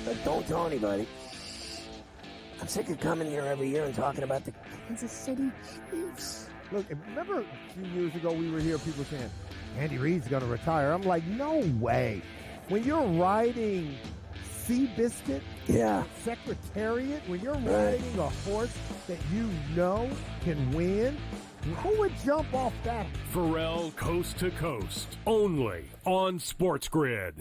but don't tell anybody. I'm sick of coming here every year and talking about the Kansas City Chiefs. Look, remember a few years ago we were here, people saying, Andy Reid's going to retire. I'm like, no way. When you're riding Seabiscuit, Secretariat, when you're riding a horse that you know can win, who would jump off that? Pharrell Coast to Coast, only on SportsGrid.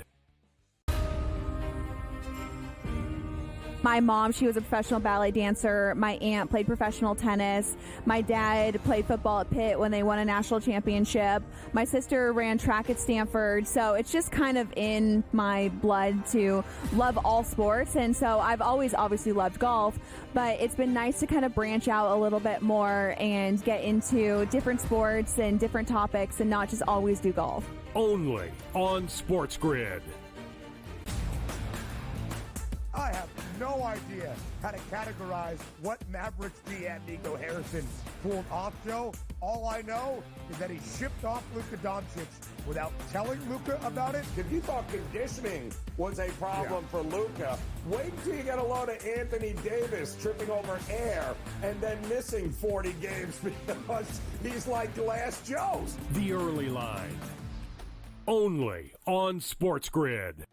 My mom, she was a professional ballet dancer. My aunt played professional tennis. My dad played football at Pitt when they won a national championship. My sister ran track at Stanford. So it's just kind of in my blood to love all sports. And so I've always obviously loved golf, but it's been nice to kind of branch out a little bit more and get into different sports and different topics and not just always do golf. Only on SportsGrid. I have no idea how to categorize what Mavericks GM Nico Harrison pulled off, Joe. All I know is that he shipped off Luka Doncic without telling Luka about it. If you thought conditioning was a problem for Luka, wait till you get a load of Anthony Davis tripping over air and then missing 40 games because he's like Glass Joe's. The Early Line. Only on SportsGrid.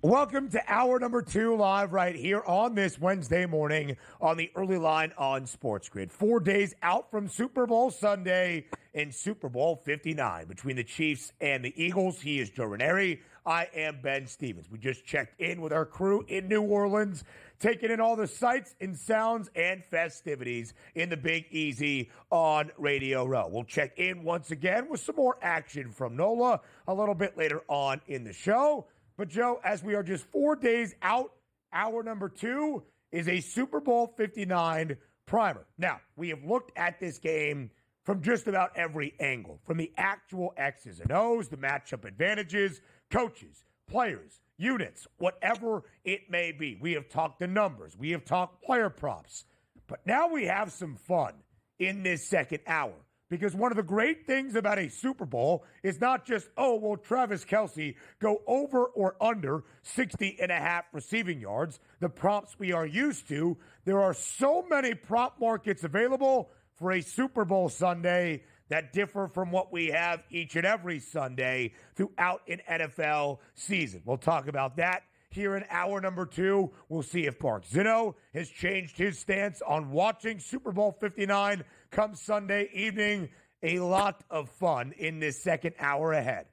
Welcome to hour number 2 live right here on this Wednesday morning on the Early Line on SportsGrid. 4 days out from Super Bowl Sunday and Super Bowl 59 between the Chiefs and the Eagles. He is Joe Ranieri. I am Ben Stevens. We just checked in with our crew in New Orleans, taking in all the sights and sounds and festivities in the Big Easy on Radio Row. We'll check in once again with some more action from NOLA a little bit later on in the show. But, Joe, as we are just 4 days out, hour number 2 is a Super Bowl 59 primer. Now, we have looked at this game from just about every angle, from the actual X's and O's, the matchup advantages, coaches, players, units, whatever it may be. We have talked the numbers. We have talked player props. But now we have some fun in this second hour. Because one of the great things about a Super Bowl is not just, oh, will Travis Kelce go over or under 60.5 receiving yards, the props we are used to. There are so many prop markets available for a Super Bowl Sunday that differ from what we have each and every Sunday throughout an NFL season. We'll talk about that here in hour number 2. We'll see if Mark Zinno has changed his stance on watching Super Bowl 59 come Sunday evening. A lot of fun in this second hour ahead.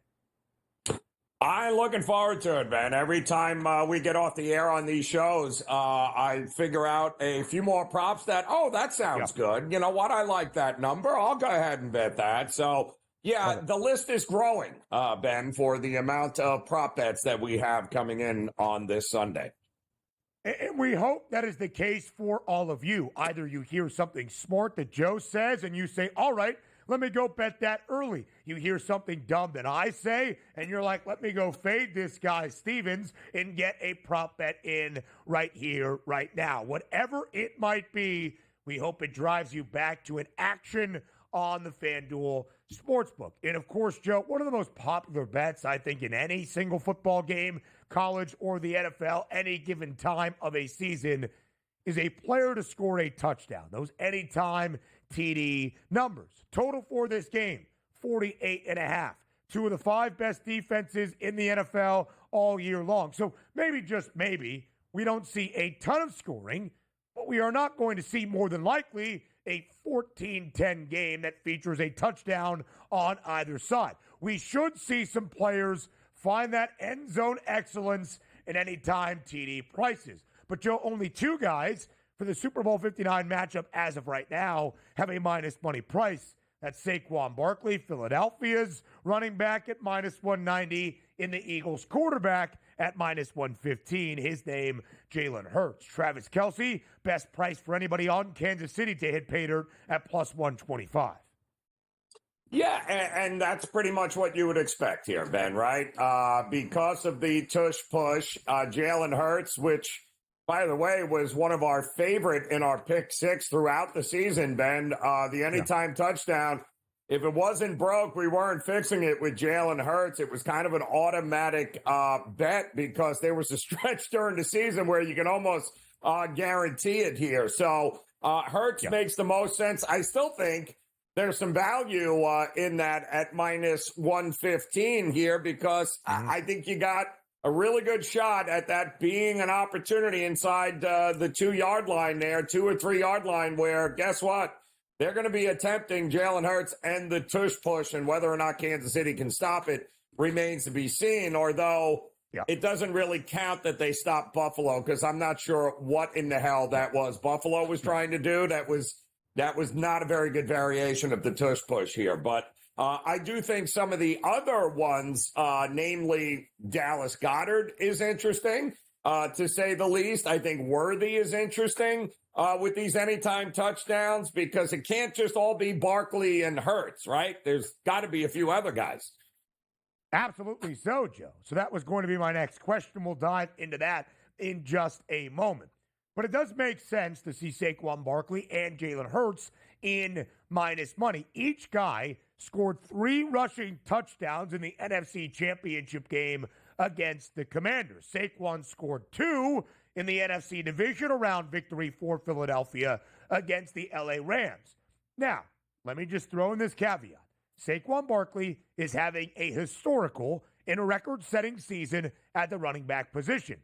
I'm looking forward to it, man. Every time we get off the air on these shows, I figure out a few more props that sounds good. You know what? I like that number. I'll go ahead and bet that. So, yeah, the list is growing, Ben, for the amount of prop bets that we have coming in on this Sunday. And we hope that is the case for all of you. Either you hear something smart that Joe says and you say, all right, let me go bet that early. You hear something dumb that I say, and you're like, let me go fade this guy, Stevens, and get a prop bet in right here, right now. Whatever it might be, we hope it drives you back to an action on the FanDuel Sportsbook. And, of course, Joe, one of the most popular bets, I think, in any single football game, college or the NFL, any given time of a season, is a player to score a touchdown. Those anytime TD numbers. Total for this game, 48.5. 2 of the 5 best defenses in the NFL all year long. So maybe, just maybe, we don't see a ton of scoring, but we are not going to see more than likely a 14-10 game that features a touchdown on either side. We should see some players find that end zone excellence in anytime TD prices. But Joe, only two guys for the Super Bowl 59 matchup as of right now have a minus money price. That's Saquon Barkley, Philadelphia's running back at minus 190, in the Eagles quarterback at minus 115. His name, Jalen Hurts. Travis Kelce, best price for anybody on Kansas City to hit pay dirt at plus 125. Yeah, and that's pretty much what you would expect here, Ben, right? Because of the tush-push, Jalen Hurts, which, by the way, was one of our favorite in our pick six throughout the season, Ben, the anytime touchdown. If it wasn't broke, we weren't fixing it with Jalen Hurts. It was kind of an automatic bet because there was a stretch during the season where you can almost guarantee it here. So Hurts makes the most sense. I still think there's some value in that at minus 115 here because I think you got a really good shot at that being an opportunity inside the 2-yard line there, 2 or 3 yard line, where guess what? They're going to be attempting Jalen Hurts and the tush push, and whether or not Kansas City can stop it remains to be seen, although it doesn't really count that they stopped Buffalo because I'm not sure what in the hell that was Buffalo was trying to do. That was not a very good variation of the tush push here, but I do think some of the other ones, namely Dallas Goedert, is interesting, to say the least. I think Worthy is interesting with these anytime touchdowns because it can't just all be Barkley and Hurts, right? There's got to be a few other guys. Absolutely so, Joe. So that was going to be my next question. We'll dive into that in just a moment. But it does make sense to see Saquon Barkley and Jalen Hurts in minus money. Each guy scored 3 rushing touchdowns in the NFC Championship game against the Commanders. Saquon scored 2 in the NFC Divisional Round victory for Philadelphia against the LA Rams. Now, let me just throw in this caveat. Saquon Barkley is having a historical and a record-setting season at the running back position,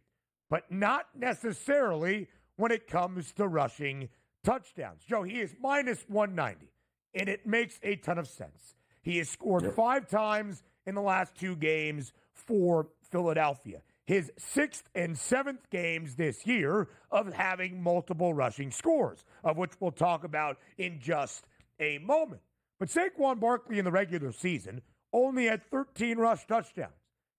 but not necessarily when it comes to rushing touchdowns. Joe, he is minus 190, and it makes a ton of sense. He has scored 5 times in the last 2 games for Philadelphia. His 6th and 7th games this year of having multiple rushing scores, of which we'll talk about in just a moment. But Saquon Barkley in the regular season only had 13 rush touchdowns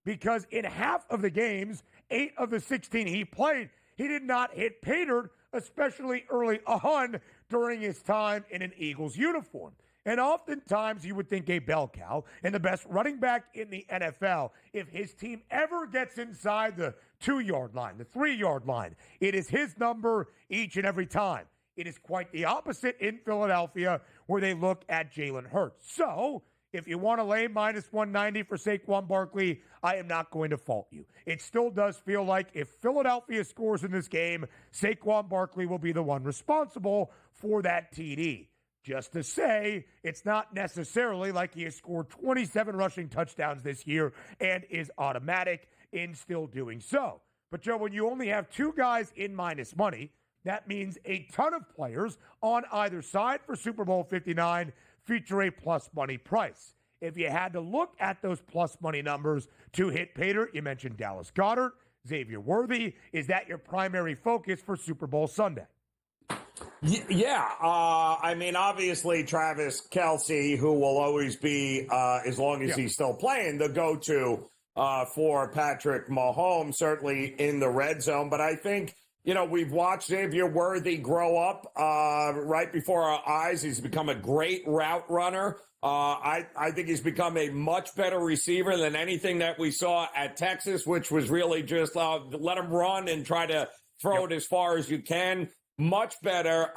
because in half of the games, 8 of the 16 he played, he did not hit pay dirt, especially early on during his time in an Eagles uniform. And oftentimes you would think a bell cow and the best running back in the NFL, if his team ever gets inside the 2-yard line, the 3-yard line, it is his number each and every time. It is quite the opposite in Philadelphia where they look at Jalen Hurts. So if you want to lay minus 190 for Saquon Barkley, I am not going to fault you. It still does feel like if Philadelphia scores in this game, Saquon Barkley will be the one responsible for that TD. Just to say, it's not necessarily like he has scored 27 rushing touchdowns this year and is automatic in still doing so. But, Joe, when you only have 2 guys in minus money, that means a ton of players on either side for Super Bowl 59 feature a plus money price. If you had to look at those plus money numbers to hit pay dirt, you mentioned Dallas Goedert, Xavier Worthy. Is that your primary focus for Super Bowl Sunday? Yeah. I mean, obviously, Travis Kelce, who will always be, as long as he's still playing, the go-to for Patrick Mahomes, certainly in the red zone. But I think, we've watched Xavier Worthy grow up right before our eyes. He's become a great route runner. I think he's become a much better receiver than anything that we saw at Texas, which was really just let him run and try to throw it as far as you can. Much better.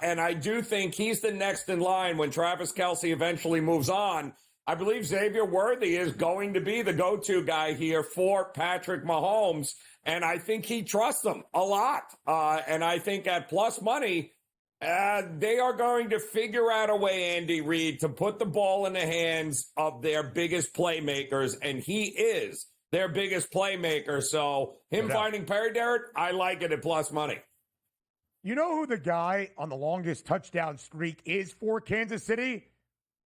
And I do think he's the next in line when Travis Kelce eventually moves on. I believe Xavier Worthy is going to be the go-to guy here for Patrick Mahomes. And I think he trusts them a lot. And I think at plus money, they are going to figure out a way, Andy Reid, to put the ball in the hands of their biggest playmakers. And he is their biggest playmaker. So him finding pay dirt, I like it at plus money. You know who the guy on the longest touchdown streak is for Kansas City?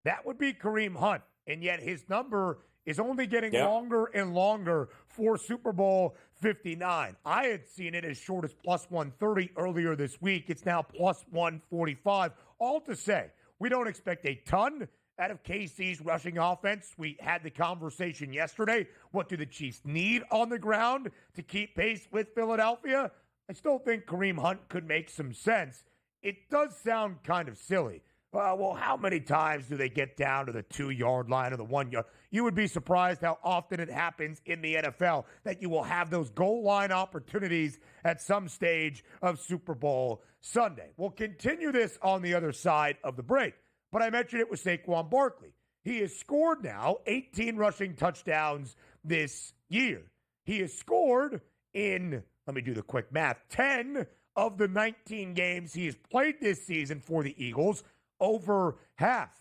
That would be Kareem Hunt. And yet his number is only getting longer and longer for Super Bowl 59. I had seen it as short as plus 130 earlier this week. It's now plus 145. All to say, we don't expect a ton out of KC's rushing offense. We had the conversation yesterday. What do the Chiefs need on the ground to keep pace with Philadelphia? I still think Kareem Hunt could make some sense. It does sound kind of silly. Well, how many times do they get down to the 2-yard line or the 1 yard? You would be surprised how often it happens in the NFL that you will have those goal line opportunities at some stage of Super Bowl Sunday. We'll continue this on the other side of the break, but I mentioned it with Saquon Barkley. He has scored now 18 rushing touchdowns this year. He has scored in, let me do the quick math, 10 of the 19 games he has played this season for the Eagles, over half.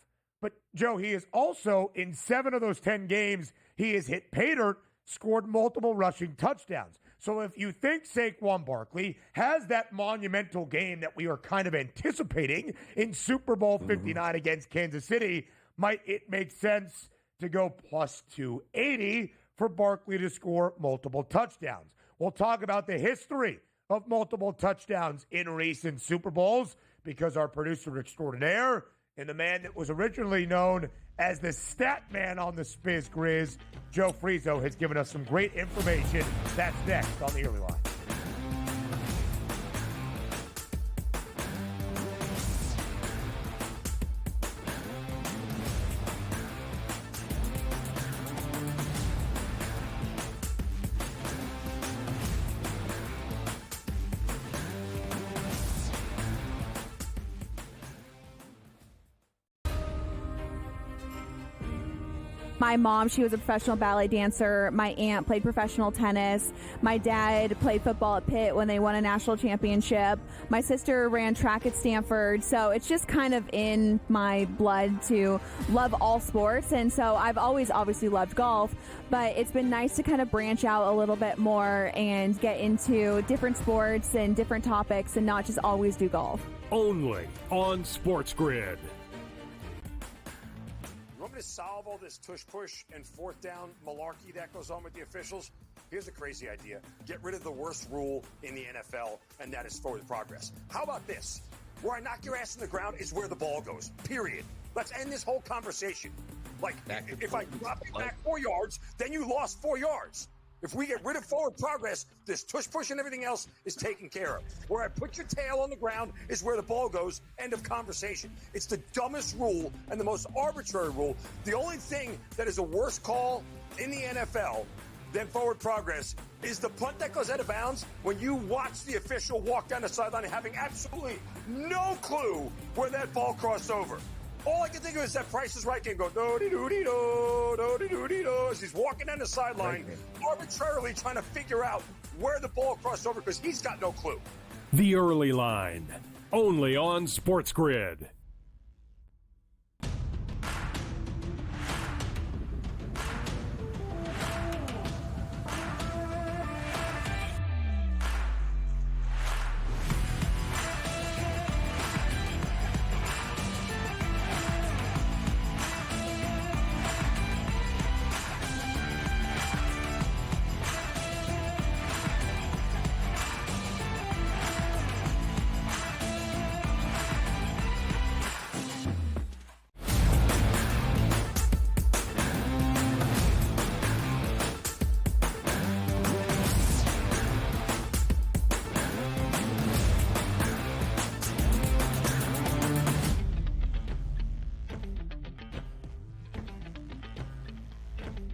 But, Joe, he is also, in 7 of those 10 games, he has hit pay dirt, scored multiple rushing touchdowns. So if you think Saquon Barkley has that monumental game that we are kind of anticipating in Super Bowl 59 against Kansas City, might it make sense to go plus 280 for Barkley to score multiple touchdowns? We'll talk about the history of multiple touchdowns in recent Super Bowls, because our producer extraordinaire and the man that was originally known as the stat man on the SportsGrid, Joe Frizo, has given us some great information. That's next on the Early Line. My mom, she was a professional ballet dancer. My aunt played professional tennis. My dad played football at Pitt when they won a national championship. My sister ran track at Stanford. So it's just kind of in my blood to love all sports. And so I've always obviously loved golf, but it's been nice to kind of branch out a little bit more and get into different sports and different topics and not just always do golf. Only on SportsGrid. You want me to solve all this tush-push and fourth down malarkey that goes on with the officials? Here's a crazy idea. Get rid of the worst rule in the NFL, and that is forward progress. How about this? Where I knock your ass in the ground is where the ball goes, period. Let's end this whole conversation. Like, if I drop you back 4 yards, then you lost 4 yards. If we get rid of forward progress, this tush-push and everything else is taken care of. Where I put your tail on the ground is where the ball goes. End of conversation. It's the dumbest rule and the most arbitrary rule. The only thing that is a worse call in the NFL than forward progress is the punt that goes out of bounds when you watch the official walk down the sideline having absolutely no clue where that ball crossed over. All I can think of is that Price is Right game go do-de-do-de-do, do-de-do-de-do, as he's walking down the sideline, arbitrarily trying to figure out where the ball crossed over because he's got no clue. The Early Line, only on SportsGrid.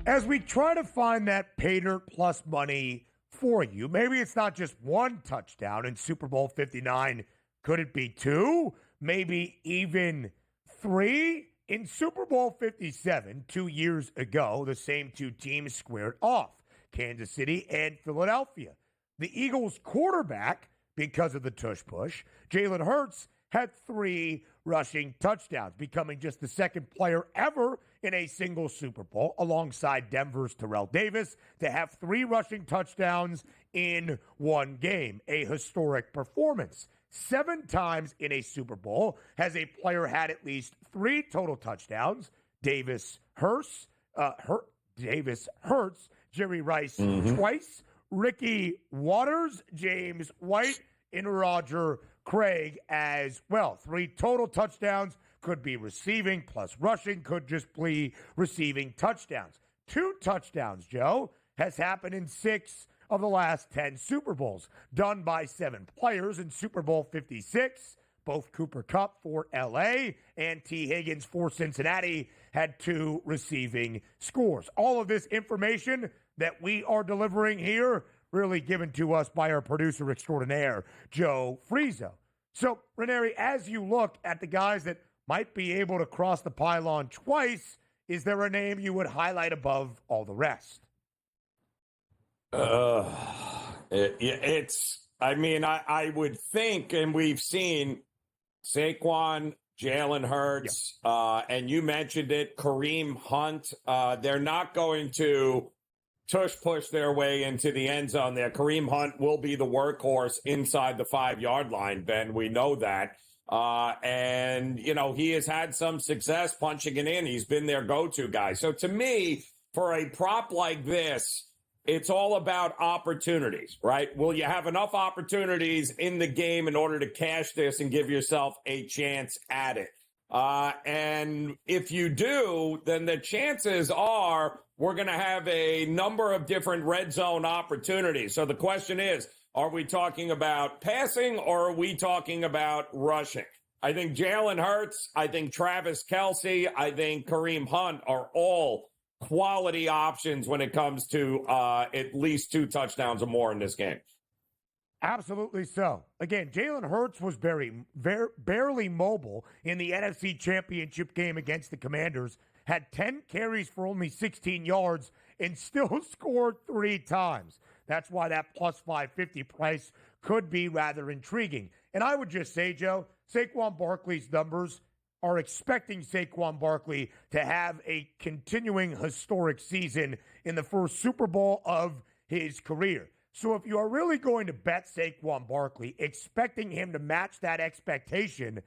As we try to find that pay dirt plus money for you, maybe it's not just one touchdown in Super Bowl 59. Could it be 2? Maybe even 3? In Super Bowl 57, 2 years ago, the same two teams squared off, Kansas City and Philadelphia. The Eagles quarterback, because of the tush-push, Jalen Hurts, had 3 rushing touchdowns, becoming just the second player ever in a single Super Bowl, alongside Denver's Terrell Davis, to have 3 rushing touchdowns in one game, a historic performance. 7 times in a Super Bowl has a player had at least 3 total touchdowns. Davis Hurts, Jerry Rice twice, Ricky Waters, James White, and Roger Craig as well. 3 total touchdowns, could be receiving plus rushing, could just be receiving touchdowns. 2 touchdowns, Joe, has happened in 6 of the last 10 Super Bowls, done by 7 players in Super Bowl 56. Both Cooper Kupp for LA and T. Higgins for Cincinnati had 2 receiving scores. All of this information that we are delivering here really given to us by our producer extraordinaire, Joe Frizo. So, Ranieri, as you look at the guys that might be able to cross the pylon twice, is there a name you would highlight above all the rest? I would think, and we've seen Saquon, Jalen Hurts, and you mentioned it, Kareem Hunt. They're not going to push their way into the end zone there. Kareem Hunt will be the workhorse inside the 5-yard line, Ben. We know that. And, he has had some success punching it in. He's been their go-to guy. So to me, for a prop like this, it's all about opportunities, right? Will you have enough opportunities in the game in order to cash this and give yourself a chance at it? And if you do, then the chances are we're going to have a number of different red zone opportunities. So the question is, are we talking about passing or are we talking about rushing? I think Jalen Hurts, I think Travis Kelce, I think Kareem Hunt are all quality options when it comes to at least 2 touchdowns or more in this game. Absolutely so. Again, Jalen Hurts was barely mobile in the NFC Championship game against the Commanders, had 10 carries for only 16 yards, and still scored 3 times. That's why that plus 550 price could be rather intriguing. And I would just say, Joe, Saquon Barkley's numbers are expecting Saquon Barkley to have a continuing historic season in the first Super Bowl of his career. So if you are really going to bet Saquon Barkley, expecting him to match that expectation,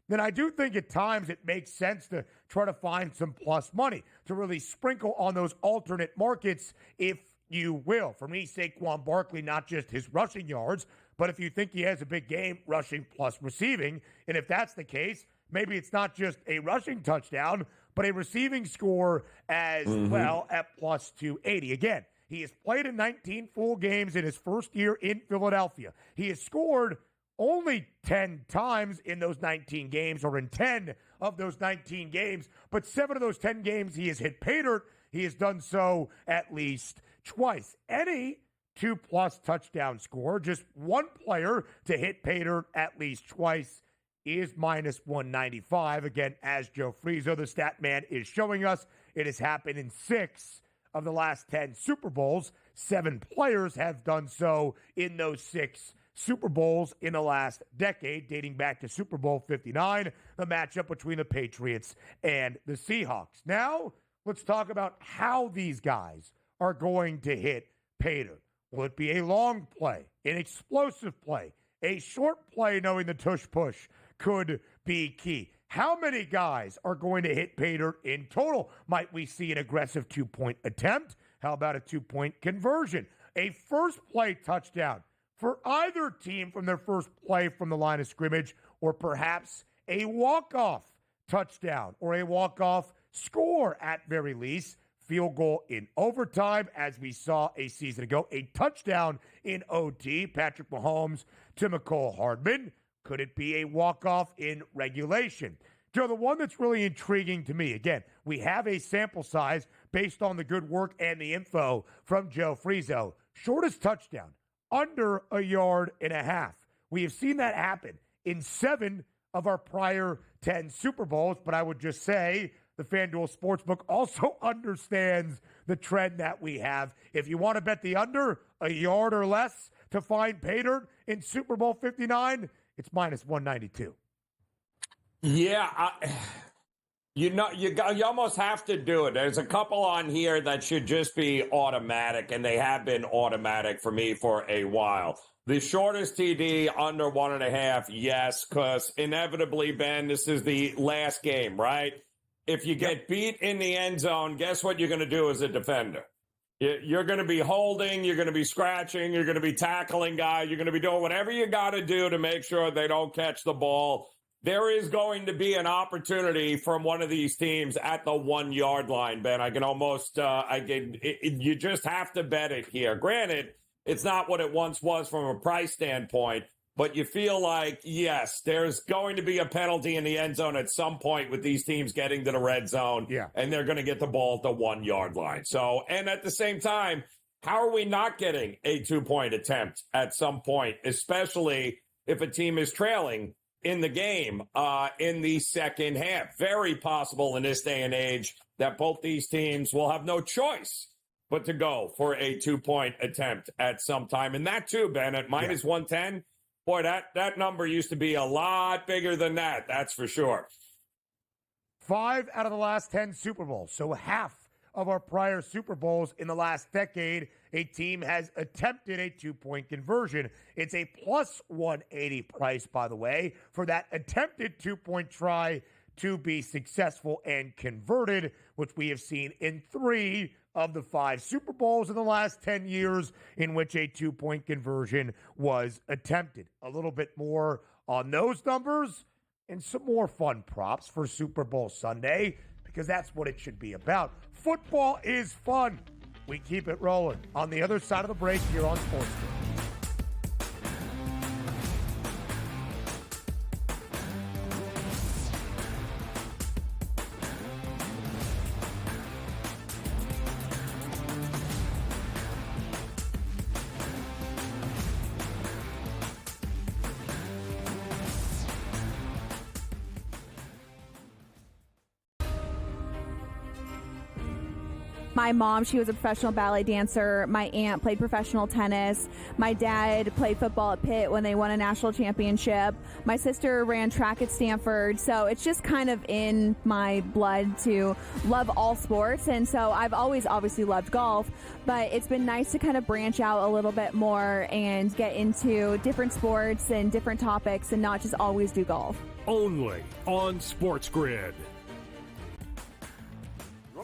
then I do think at times it makes sense to try to find some plus money to really sprinkle on those alternate markets, if you will. For me, Saquon Barkley, not just his rushing yards, but if you think he has a big game, rushing plus receiving. And if that's the case, maybe it's not just a rushing touchdown, but a receiving score as well at plus 280. Again, he has played in 19 full games in his first year in Philadelphia. He has scored only 10 times in those 19 games, or in 10 of those 19 games, but 7 of those 10 games he has hit pay dirt. He has done so at least twice. Any 2+ touchdown score, just one player to hit pay dirt at least twice, is minus 195. Again, as Joe Frizo, the stat man, is showing us, it has happened in 6 of the last 10 Super Bowls. 7 players have done so in those 6 Super Bowls in the last decade, dating back to Super Bowl 59, the matchup between the Patriots and the Seahawks. Now, let's talk about how these guys are going to hit pay dirt. Will it be a long play, an explosive play, a short play, knowing the tush push could be key? How many guys are going to hit pay dirt in total? Might we see an aggressive 2-point attempt? How about a 2-point conversion? A first play touchdown for either team from their first play from the line of scrimmage, or perhaps a walk-off touchdown or a walk-off score at very least. Field goal in overtime, as we saw a season ago. A touchdown in OT, Patrick Mahomes to McCole Hardman. Could it be a walk-off in regulation? Joe, the one that's really intriguing to me, again, we have a sample size based on the good work and the info from Joe Frizo. Shortest touchdown, under 1.5 yards. We have seen that happen in 7 of our prior 10 Super Bowls, but I would just say the FanDuel Sportsbook also understands the trend that we have. If you want to bet the under 1 yard or less to find pay dirt in Super Bowl 59, it's minus 192. Yeah, you almost have to do it. There's a couple on here that should just be automatic, and they have been automatic for me for a while. The shortest TD under 1.5, yes, because inevitably, Ben, this is the last game, right? If you get beat in the end zone, guess what you're going to do as a defender? You're going to be holding, you're going to be scratching, you're going to be tackling guys, you're going to be doing whatever you got to do to make sure they don't catch the ball. There is going to be an opportunity from one of these teams at the 1 yard line, Ben. I can almost, you just have to bet it here. Granted, it's not what it once was from a price standpoint, but you feel like, yes, there's going to be a penalty in the end zone at some point with these teams getting to the red zone, and they're going to get the ball at the 1 yard line. So, and at the same time, how are we not getting a 2-point attempt at some point, especially if a team is trailing in the game in the second half? Very possible in this day and age that both these teams will have no choice but to go for a 2-point attempt at some time. And that too, Ben, at minus 110, boy, that number used to be a lot bigger than that. That's for sure. 5 out of the last 10 Super Bowls, so half of our prior Super Bowls in the last decade, a team has attempted a 2-point conversion. It's a plus 180 price, by the way, for that attempted 2-point try to be successful and converted, which we have seen in 3 of the 5 Super Bowls in the last 10 years in which a 2-point conversion was attempted. A little bit more on those numbers and some more fun props for Super Bowl Sunday, because that's what it should be about. Football is fun. We keep it rolling on the other side of the break here on SportsGrid. My mom, she was a professional ballet dancer. My aunt played professional tennis. My dad played football at Pitt when they won a national championship. My sister ran track at Stanford. So it's just kind of in my blood to love all sports. And so I've always obviously loved golf, but it's been nice to kind of branch out a little bit more and get into different sports and different topics and not just always do golf. Only on SportsGrid.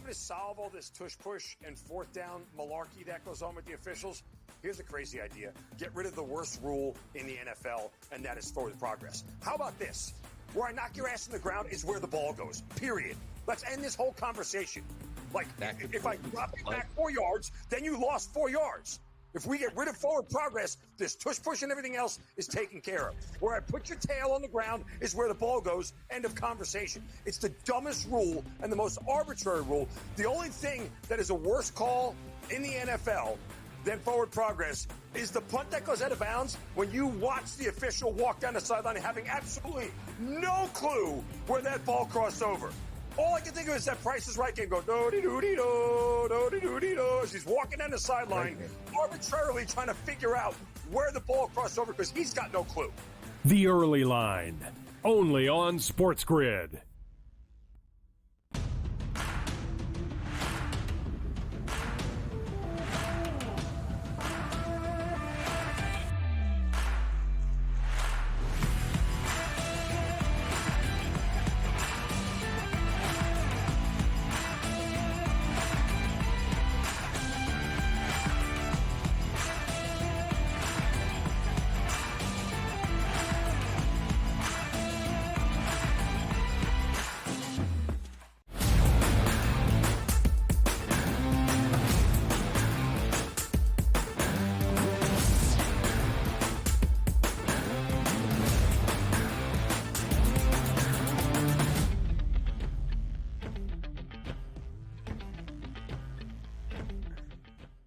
To solve all this tush-push and fourth down malarkey that goes on with the officials, here's a crazy idea. Get rid of the worst rule in the NFL, and that is forward progress. How about this? Where I knock your ass in the ground is where the ball goes, period. Let's end this whole conversation. Like, if I drop you back 4 yards, then you lost 4 yards. If we get rid of forward progress, this tush-push and everything else is taken care of. Where I put your tail on the ground is where the ball goes. End of conversation. It's the dumbest rule and the most arbitrary rule. The only thing that is a worse call in the NFL than forward progress is the punt that goes out of bounds when you watch the official walk down the sideline having absolutely no clue where that ball crossed over. All I can think of is that Price is Right game go do-de-do-de-do, do-de-do-de-do, as he's walking down the sideline, arbitrarily trying to figure out where the ball crossed over because he's got no clue. The Early Line, only on SportsGrid.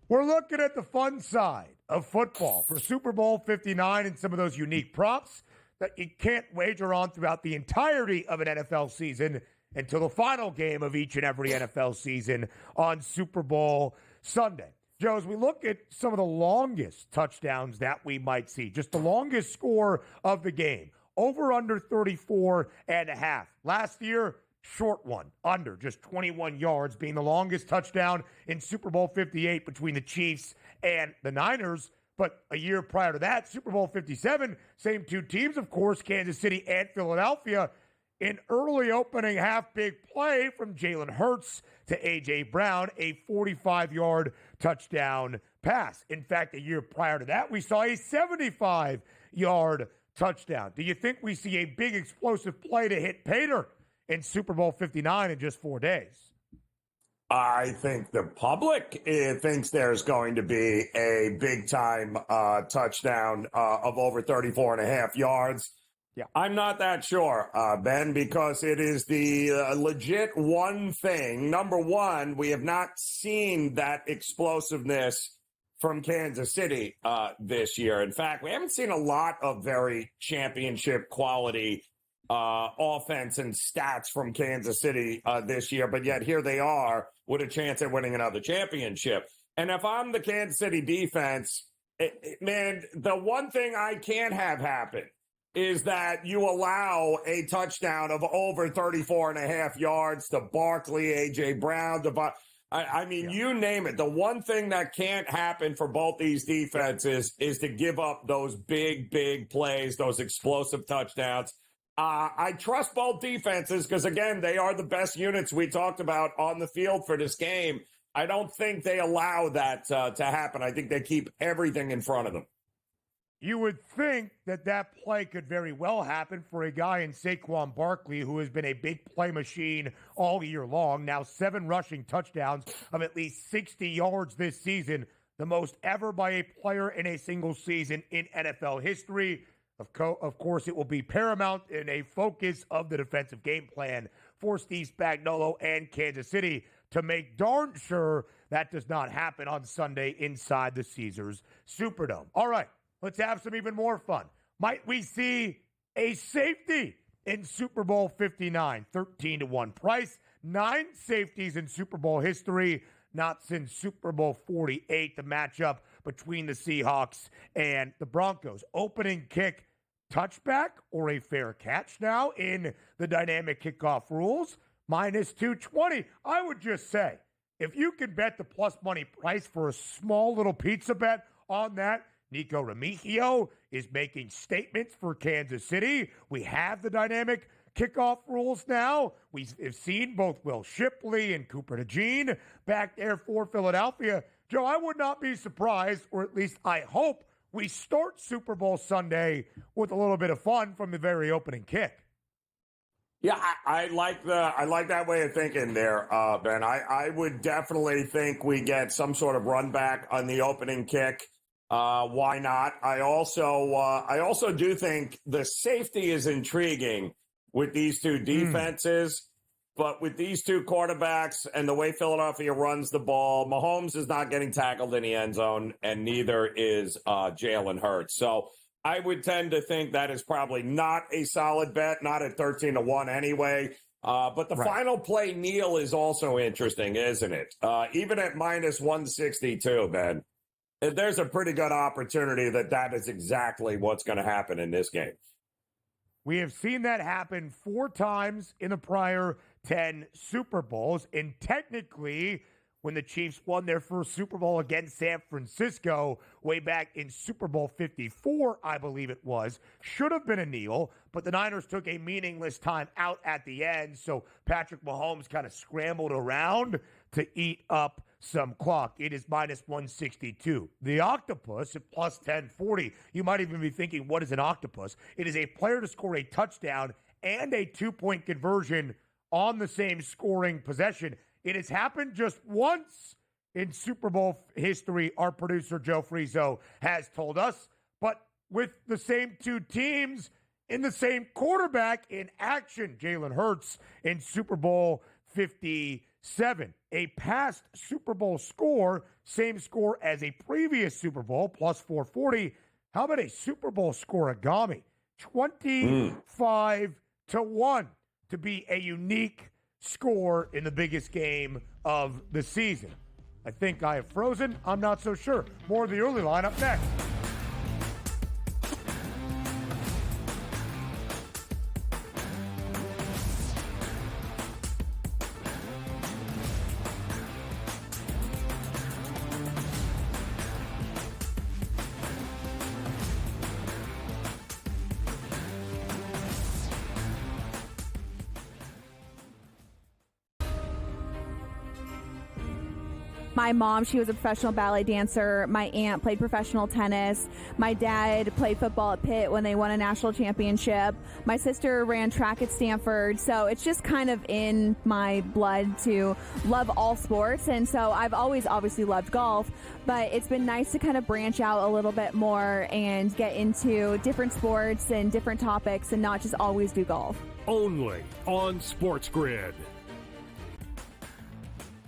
We're looking at the fun side of football for Super Bowl 59 and some of those unique props that you can't wager on throughout the entirety of an NFL season until the final game of each and every NFL season on Super Bowl Sunday. Joe, as we look at some of the longest touchdowns that we might see, just the longest score of the game, over under 34.5. Last year, short one, under just 21 yards, being the longest touchdown in Super Bowl 58 between the Chiefs and the Niners. But a year prior to that, Super Bowl 57, same two teams, of course, Kansas City and Philadelphia, an early opening half big play from Jalen Hurts to A.J. Brown, a 45-yard touchdown pass. In fact, a year prior to that, we saw a 75-yard touchdown. Do you think we see a big explosive play to hit Pater in Super Bowl 59 in just 4 days? I think the public thinks there's going to be a big-time touchdown of over 34 and a half yards. Yeah. I'm not that sure, Ben, because it is the legit one thing. Number one, we have not seen that explosiveness from Kansas City this year. In fact, we haven't seen a lot of very championship quality offense and stats from Kansas City this year, but yet here they are with a chance at winning another championship. And if I'm the Kansas City defense, man, the one thing I can't have happen is that you allow a touchdown of over 34 and a half yards to Barkley, A.J. Brown, you name it. The one thing that can't happen for both these defenses is to give up those big, big plays, those explosive touchdowns. I trust both defenses because, again, they are the best units we talked about on the field for this game. I don't think they allow that to happen. I think they keep everything in front of them. You would think that play could very well happen for a guy in Saquon Barkley who has been a big play machine all year long. Now 7 rushing touchdowns of at least 60 yards this season, the most ever by a player in a single season in NFL history. Of course, it will be paramount in a focus of the defensive game plan for Steve Spagnuolo and Kansas City to make darn sure that does not happen on Sunday inside the Caesars Superdome. All right, let's have some even more fun. Might we see a safety in Super Bowl 59? 13-1 price. 9 safeties in Super Bowl history, not since Super Bowl 48, the matchup between the Seahawks and the Broncos. Opening kick, touchback, or a fair catch now in the dynamic kickoff rules, minus 220. I would just say, if you can bet the plus money price for a small little pizza bet on that, Nico Remigio is making statements for Kansas City. We have the dynamic kickoff rules now. We've seen both Will Shipley and Cooper DeJean back there for Philadelphia. Joe, I would not be surprised, or at least I hope, we start Super Bowl Sunday with a little bit of fun from the very opening kick. Yeah, I like that way of thinking there, Ben. I would definitely think we get some sort of run back on the opening kick. Why not? I also do think the safety is intriguing with these two defenses. But with these two quarterbacks and the way Philadelphia runs the ball, Mahomes is not getting tackled in the end zone, and neither is Jalen Hurts. So I would tend to think that is probably not a solid bet, not at 13-1 anyway. But the final play, Neil, is also interesting, isn't it? Even at minus 162, Ben, there's a pretty good opportunity that is exactly what's going to happen in this game. We have seen that happen 4 times in the prior 10 Super Bowls. And technically, when the Chiefs won their first Super Bowl against San Francisco way back in Super Bowl 54, I believe it was, should have been a kneel, but the Niners took a meaningless time out at the end. So Patrick Mahomes kind of scrambled around to eat up some clock. It is minus 162. The octopus at plus 1040. You might even be thinking, what is an octopus? It is a player to score a touchdown and a 2-point conversion on the same scoring possession. It has happened just once in Super Bowl history, our producer Joe Frizo has told us, but with the same two teams in the same quarterback in action, Jalen Hurts in Super Bowl 57. A past Super Bowl score, same score as a previous Super Bowl, plus 440. How about a Super Bowl scoreagami? 25-1 to be a unique score in the biggest game of the season. I think I have frozen. I'm not so sure. More of the early line up next. My mom, she was a professional ballet dancer. My aunt played professional tennis. My dad played football at Pitt when they won a national championship. My sister ran track at Stanford. So it's just kind of in my blood to love all sports. And so I've always obviously loved golf, but it's been nice to kind of branch out a little bit more and get into different sports and different topics and not just always do golf. Only on SportsGrid.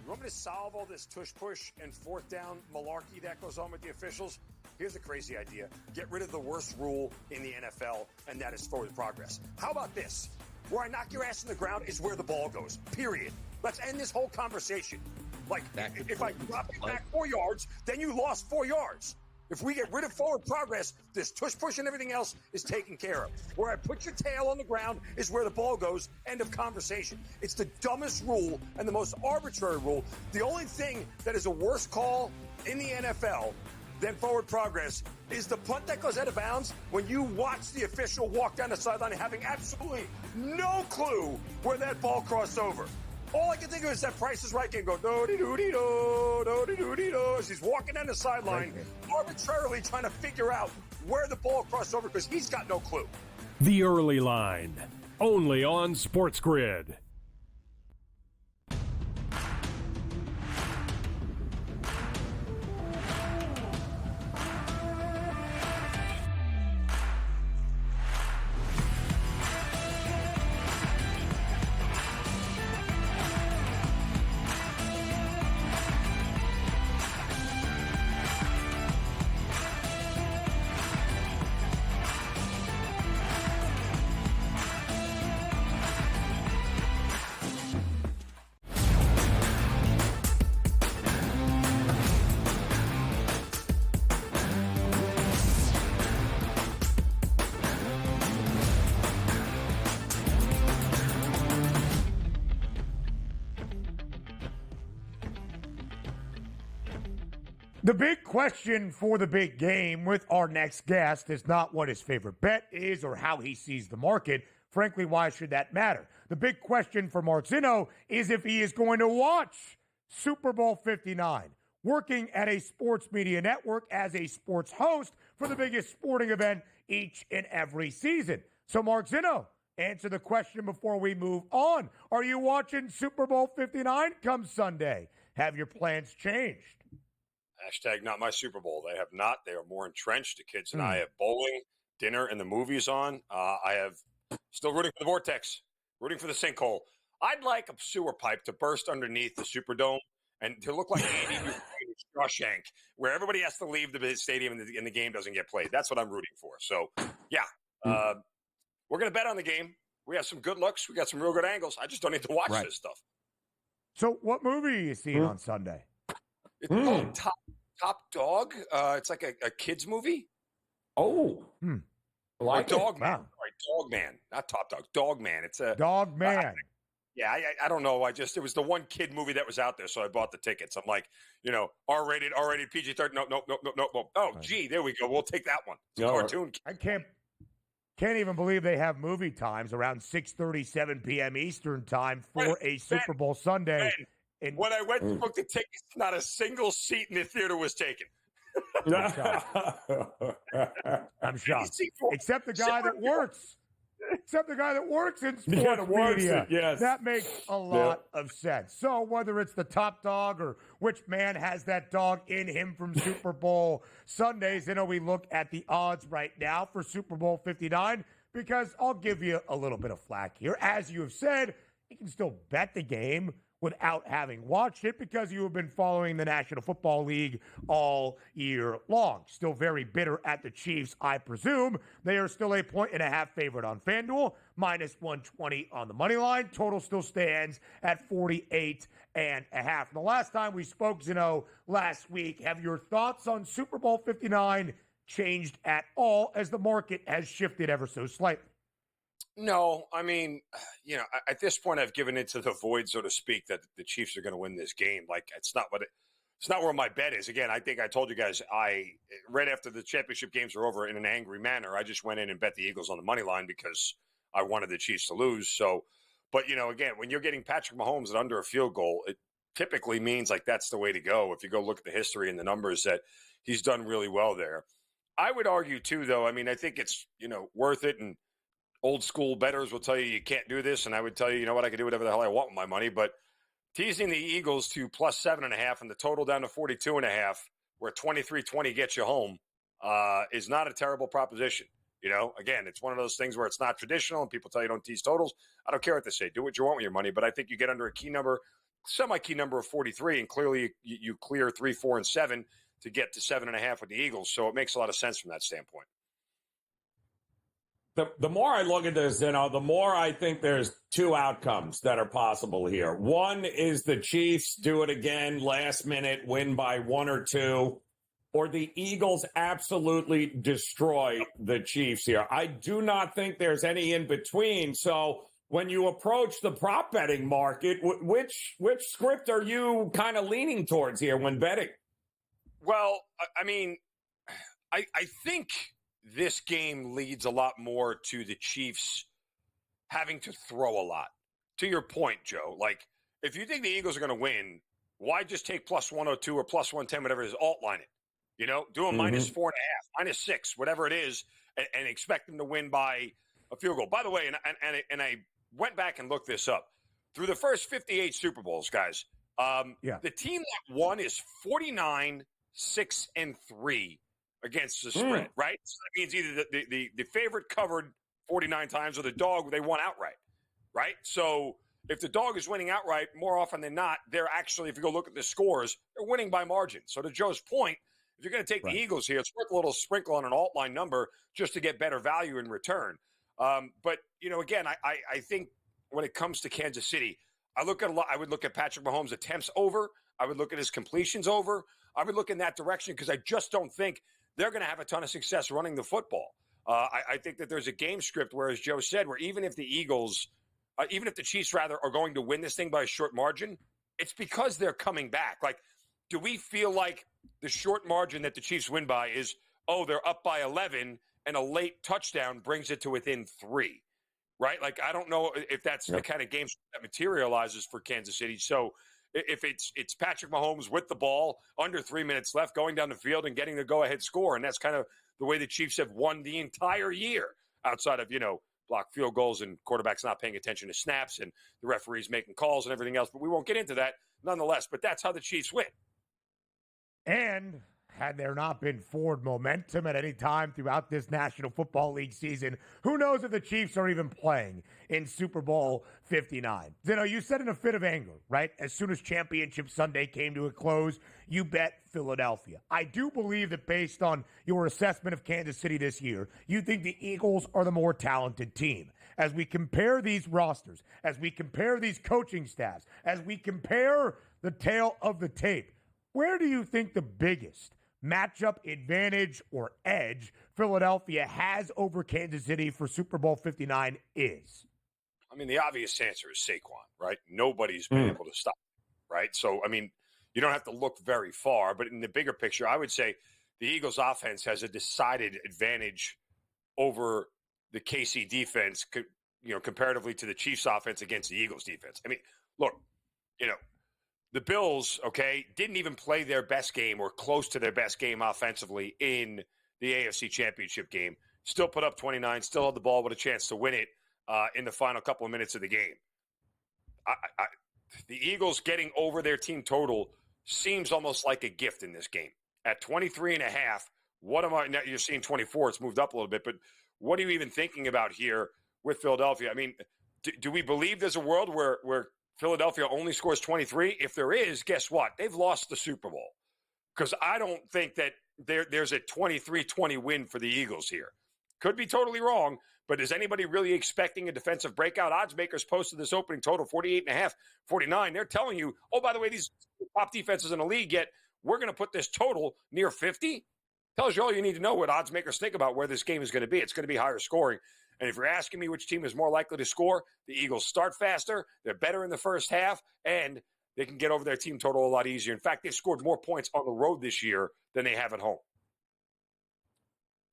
You want me to solve all this tush-push and fourth down malarkey that goes on with the officials? Here's a crazy idea. Get rid of the worst rule in the NFL, and that is forward progress. How about this? Where I knock your ass in the ground is where the ball goes, period. Let's end this whole conversation. Like, if I drop you back 4 yards, then you lost 4 yards. If we get rid of forward progress, this tush-push and everything else is taken care of. Where I put your tail on the ground is where the ball goes. End of conversation. It's the dumbest rule and the most arbitrary rule. The only thing that is a worse call in the NFL than forward progress is the punt that goes out of bounds when you watch the official walk down the sideline having absolutely no clue where that ball crossed over. All I can think of is that Price is Right game go do-de-do-de-do, do-de-do-de-do, as he's walking down the sideline, arbitrarily trying to figure out where the ball crossed over because he's got no clue. The Early Line, only on SportsGrid. The big question for the big game with our next guest is not what his favorite bet is or how he sees the market. Frankly, why should that matter? The big question for Mark Zinno is if he is going to watch Super Bowl 59, working at a sports media network as a sports host for the biggest sporting event each and every season. So, Mark Zinno, answer the question before we move on. Are you watching Super Bowl 59 come Sunday? Have your plans changed? Hashtag not my Super Bowl. They have not. They are more entrenched. The kids and I have bowling, dinner, and the movies on. I have still rooting for the vortex, rooting for the sinkhole. I'd like a sewer pipe to burst underneath the Superdome and to look like Andy Shawshank, where everybody has to leave the stadium and the game doesn't get played. That's what I'm rooting for. So, yeah, we're going to bet on the game. We have some good looks. We got some real good angles. I just don't need to watch this stuff. So what movie are you seeing on Sunday? It's called Top Dog. It's like a kid's movie. Oh. Like Dog Man. Wow. Right, Dog Man. Not Top Dog. Dog Man. It's a Dog Man. I don't know. It was the one kid movie that was out there, so I bought the tickets. I'm like, R-rated, PG-13. No. Oh, gee, there we go. We'll take that one. It's a cartoon. I can't even believe they have movie times around 6:37 p.m. Eastern time for a Super Bowl Sunday. When I went to book the tickets, not a single seat in the theater was taken. I'm shocked. Except the guy that works. Except the guy that works in sports media. Yes. That makes a lot of sense. So whether it's the top dog or which man has that dog in him from Super Bowl Sundays, we look at the odds right now for Super Bowl 59 because I'll give you a little bit of flack here. As you have said, you can still bet the game without having watched it because you have been following the National Football League all year long. Still very bitter at the Chiefs, I presume. They are still a 1.5 favorite on FanDuel, minus 120 on the money line. Total still stands at 48.5. The last time we spoke, last week, have your thoughts on Super Bowl 59 changed at all as the market has shifted ever so slightly? No, I mean, at this point, I've given into the void, so to speak, that the Chiefs are going to win this game. Like, it's not where my bet is. Again, I think I told you guys, right after the championship games were over in an angry manner, I just went in and bet the Eagles on the money line because I wanted the Chiefs to lose. So, but again, when you're getting Patrick Mahomes at under a field goal, typically means like that's the way to go. If you go look at the history and the numbers, that he's done really well there. I would argue too, though. I mean, I think it's, worth it, and old school bettors will tell you can't do this, and I would tell you, what, I can do whatever the hell I want with my money. But teasing the Eagles to plus 7.5 and the total down to 42.5, where 23-20 gets you home, is not a terrible proposition. Again, it's one of those things where it's not traditional, and people tell you don't tease totals. I don't care what they say. Do what you want with your money. But I think you get under a key number, semi-key number of 43, and clearly you clear 3, 4, and 7 to get to 7.5 with the Eagles. So it makes a lot of sense from that standpoint. The more I look at this, the more I think there's two outcomes that are possible here. One is the Chiefs do it again, last minute, win by 1 or 2, or the Eagles absolutely destroy the Chiefs here. I do not think there's any in between. So when you approach the prop betting market, which script are you kind of leaning towards here when betting? Well, I mean, I think this game leads a lot more to the Chiefs having to throw a lot. To your point, Joe, like if you think the Eagles are going to win, why just take plus 102 or plus 110, whatever it is, alt line it? Do a minus 4.5, minus 6, whatever it is, and expect them to win by a field goal. By the way, and I went back and looked this up. Through the first 58 Super Bowls, guys, the team that won is 49-6-3 against the spread, right? So that means either the favorite covered 49 times or the dog, they won outright, right? So if the dog is winning outright, more often than not, they're actually, if you go look at the scores, they're winning by margin. So to Joe's point, if you're going to take the Eagles here, it's worth a little sprinkle on an alt line number just to get better value in return. But, again, I think when it comes to Kansas City, I would look at Patrick Mahomes' attempts over. I would look at his completions over. I would look in that direction because I just don't think they're going to have a ton of success running the football. I think that there's a game script where, as Joe said, where even if the Chiefs rather are going to win this thing by a short margin, it's because they're coming back. Like, do we feel like the short margin that the Chiefs win by is, they're up by 11 and a late touchdown brings it to within 3, right? Like, I don't know if that's the kind of game that materializes for Kansas City. So if it's Patrick Mahomes with the ball, under 3 minutes left, going down the field and getting the go-ahead score, and that's kind of the way the Chiefs have won the entire year outside of, blocked field goals and quarterbacks not paying attention to snaps and the referees making calls and everything else. But we won't get into that nonetheless. But that's how the Chiefs win. And had there not been forward momentum at any time throughout this National Football League season, who knows if the Chiefs are even playing in Super Bowl 59. Zinno, you said in a fit of anger, right? As soon as Championship Sunday came to a close, you bet Philadelphia. I do believe that based on your assessment of Kansas City this year, you think the Eagles are the more talented team. As we compare these rosters, as we compare these coaching staffs, as we compare the tale of the tape, where do you think the biggest matchup advantage or edge Philadelphia has over Kansas City for Super Bowl 59 is? I mean, the obvious answer is Saquon, right? Nobody's been able to stop him, right? So, I mean, you don't have to look very far, but in the bigger picture, I would say the Eagles offense has a decided advantage over the KC defense, comparatively to the Chiefs offense against the Eagles defense. I mean, look, the Bills, didn't even play their best game or close to their best game offensively in the AFC Championship game. Still put up 29, still had the ball with a chance to win it in the final couple of minutes of the game. The Eagles getting over their team total seems almost like a gift in this game. At 23.5, what am I – now you're seeing 24. It's moved up a little bit, but what are you even thinking about here with Philadelphia? I mean, do we believe there's a world where Philadelphia only scores 23? If there is, guess what? They've lost the Super Bowl. Because I don't think that there's a 23-20 win for the Eagles here. Could be totally wrong, but is anybody really expecting a defensive breakout? Odds makers posted this opening total, 48.5, 49. They're telling you, by the way, these top defenses in the league, yet we're going to put this total near 50. Tells you all you need to know what odds makers think about where this game is going to be. It's going to be higher scoring. And if you're asking me which team is more likely to score, the Eagles start faster, they're better in the first half, and they can get over their team total a lot easier. In fact, they've scored more points on the road this year than they have at home.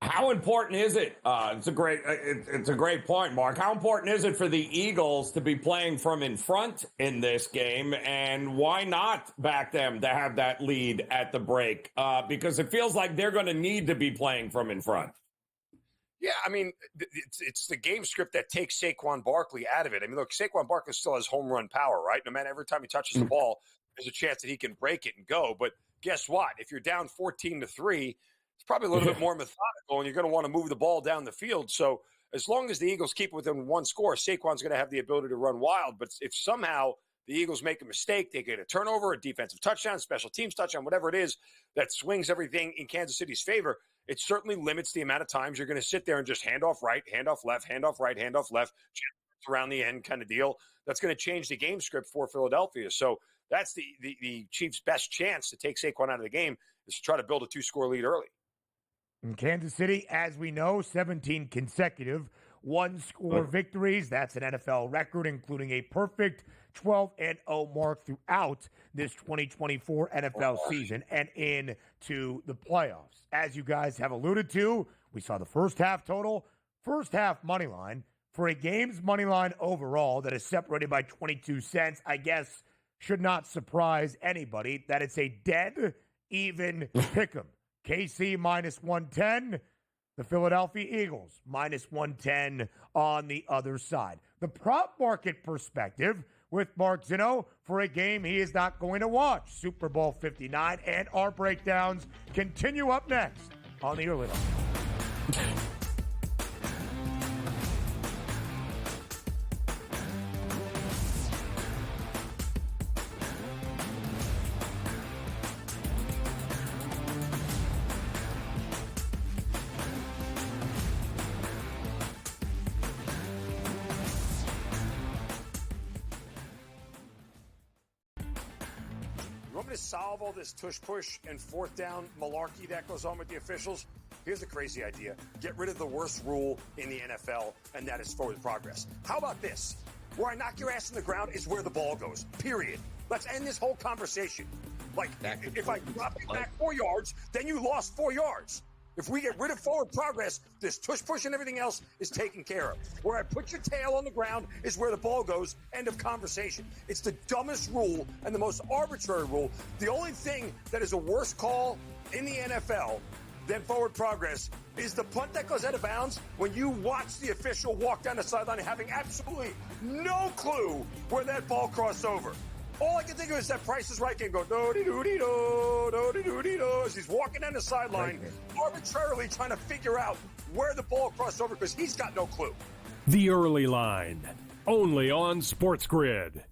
How important is it? It's a great point, Mark. How important is it for the Eagles to be playing from in front in this game, and why not back them to have that lead at the break? Because it feels like they're going to need to be playing from in front. Yeah, I mean, it's the game script that takes Saquon Barkley out of it. I mean, look, Saquon Barkley still has home run power, right? No matter every time he touches the ball, there's a chance that he can break it and go. But guess what? If you're down 14-3, it's probably a little bit more methodical, and you're going to want to move the ball down the field. So as long as the Eagles keep within one score, Saquon's going to have the ability to run wild. But if somehow the Eagles make a mistake, they get a turnover, a defensive touchdown, special teams touchdown, whatever it is that swings everything in Kansas City's favor, it certainly limits the amount of times you're going to sit there and just hand off right, hand off left, hand off right, hand off left, around the end kind of deal. That's going to change the game script for Philadelphia. So that's the Chiefs' best chance to take Saquon out of the game, is to try to build a 2-score lead early. In Kansas City, as we know, 17 consecutive one-score victories. That's an NFL record, including a perfect 12-0 mark throughout this 2024 NFL season and into the playoffs. As you guys have alluded to, we saw the first half total, first half money line. For a game's money line overall that is separated by 22 cents, I guess should not surprise anybody that it's a dead even pick'em. KC minus 110, the Philadelphia Eagles minus 110 on the other side. The prop market perspective with Mark Zinno for a game he is not going to watch, Super Bowl 59, and our breakdowns continue up next on the Early Line. To solve all this tush-push and fourth down malarkey that goes on with the officials, here's a crazy idea. Get rid of the worst rule in the NFL, and that is forward progress. How about this? Where I knock your ass in the ground is where the ball goes, period. Let's end this whole conversation. Like, if I drop you back 4 yards, then you lost 4 yards. If we get rid of forward progress, this tush-push and everything else is taken care of. Where I put your tail on the ground is where the ball goes. End of conversation. It's the dumbest rule and the most arbitrary rule. The only thing that is a worse call in the NFL than forward progress is the punt that goes out of bounds when you watch the official walk down the sideline having absolutely no clue where that ball crossed over. All I can think of is that Price is Right can go do-de-do-de-do, do-de-do-de-do, as he's walking down the sideline, arbitrarily trying to figure out where the ball crossed over because he's got no clue. The Early Line, only on SportsGrid.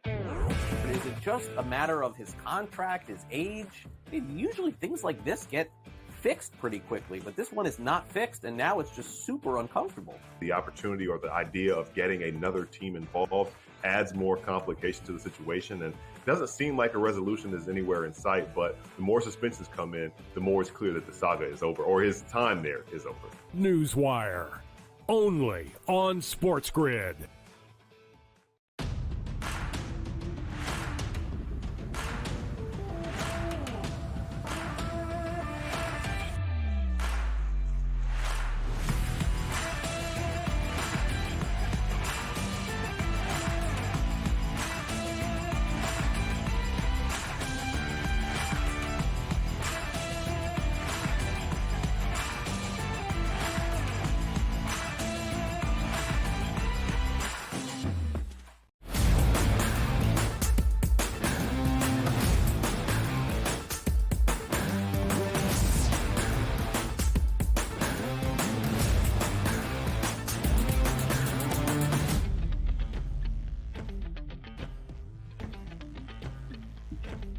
Is it just a matter of his contract, his age? Usually things like this get fixed pretty quickly, but this one is not fixed, and now it's just super uncomfortable. The opportunity or the idea of getting another team involved adds more complication to the situation, and it doesn't seem like a resolution is anywhere in sight, but the more suspensions come in, the more it's clear that the saga is over, or his time there is over. Newswire, only on SportsGrid.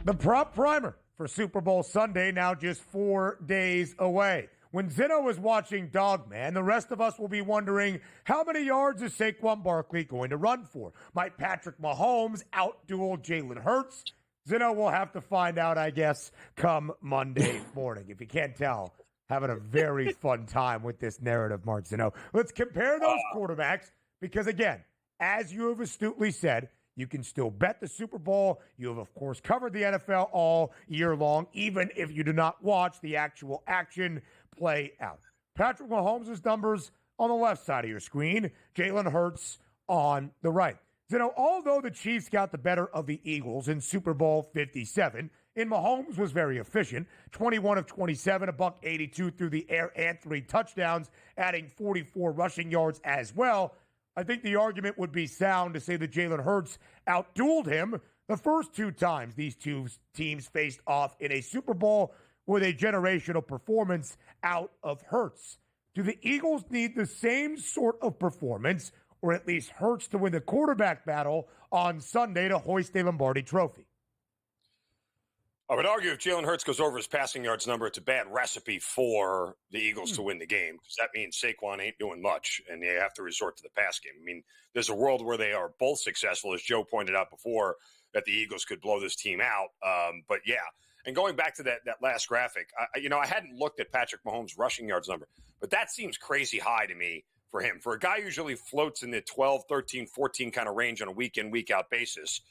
The prop primer for Super Bowl Sunday now just 4 days away. When Zinno was watching Dogman, the rest of us will be wondering, how many yards is Saquon Barkley going to run for? Might Patrick Mahomes out-duel Jalen Hurts? Zinno will have to find out, I guess, come Monday morning. If you can't tell, having a very fun time with this narrative, Mark Zinno. Let's compare those quarterbacks because, again, as you have astutely said, You can still bet the Super Bowl. You have, of course, covered the NFL all year long, even if you do not watch the actual action play out. Patrick Mahomes' numbers on the left side of your screen, Jalen Hurts on the right. Zinno, although the Chiefs got the better of the Eagles in Super Bowl 57, and Mahomes was very efficient, 21 of 27, $182 through the air and 3 touchdowns, adding 44 rushing yards as well. I think the argument would be sound to say that Jalen Hurts outdueled him the first 2 times these two teams faced off in a Super Bowl with a generational performance out of Hurts. Do the Eagles need the same sort of performance, or at least Hurts, to win the quarterback battle on Sunday to hoist a Lombardi trophy? I would argue if Jalen Hurts goes over his passing yards number, it's a bad recipe for the Eagles to win the game, because that means Saquon ain't doing much, and they have to resort to the pass game. I mean, there's a world where they are both successful, as Joe pointed out before, that the Eagles could blow this team out. But, yeah, and going back to that last graphic, I hadn't looked at Patrick Mahomes' rushing yards number, but that seems crazy high to me for him. For a guy who usually floats in the 12, 13, 14 kind of range on a week-in, week-out basis,